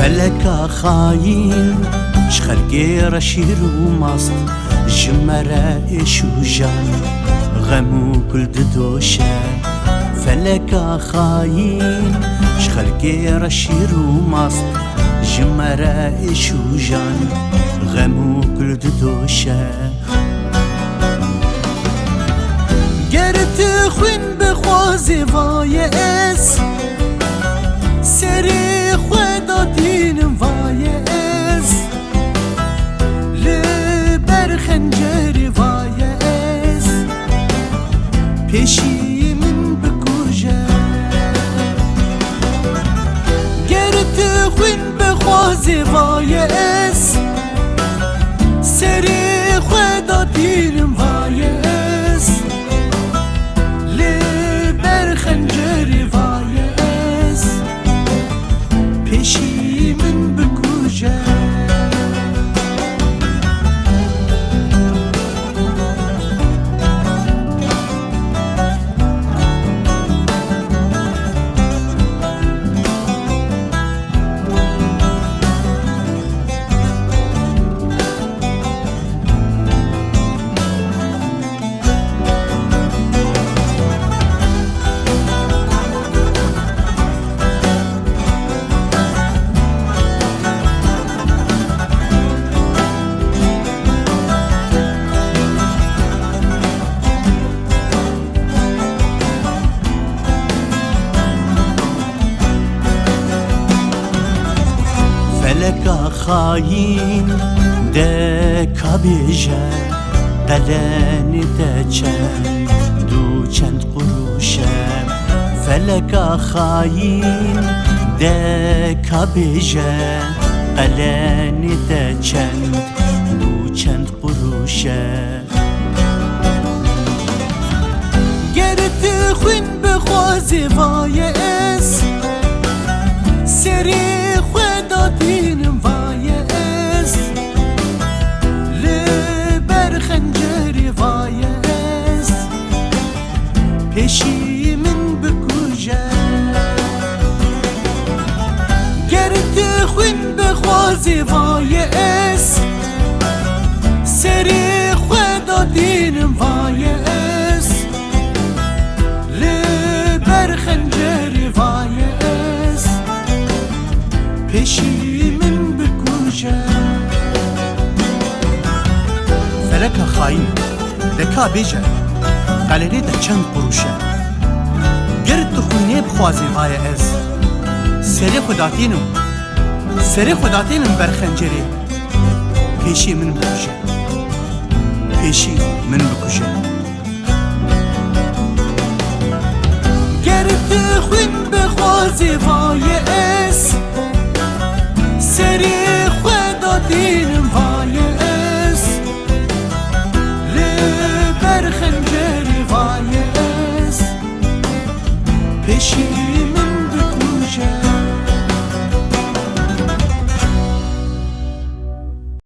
فلكا خاين شخلقي رشير ومصد جمرة إيش وجان غمو كل ددوشة فلكا خاين شخلقي رشير ومصد جمرة إيش وجان غمو كل ددوشة قرت خوين بخوازي فاي اس سري خدا دينم فاي اس لبر خنجري فاي اس بيشي من بكوجة قرت خوين بخوازي فاي اس سري خدا دينم فاي اس لبر خنجري فاي اس بيشي من بكوجة فلكا خاين دكا بيجا قلاني دچن دو چند قروشم فلكا خاين دكا بيجا قلاني دچن دو چند قروشم قرت خوين بخوازي فاي اس سري خدا دينم فاي اس لبر خنجري فاي اس بيشي من بكوجة قرت خوين بخوازي فاي اس سري خدا دينم فاي اس لبر خنجري فاي اس بيشي من بكوجة فلكا خاين دكا بيجا قلري دا چند قروشة گرد خويني بخوازي فاي از سري خداتينم برخنجري بيشي من بكوجة بيشي من بكوجة گرد خوين بخوازي فاي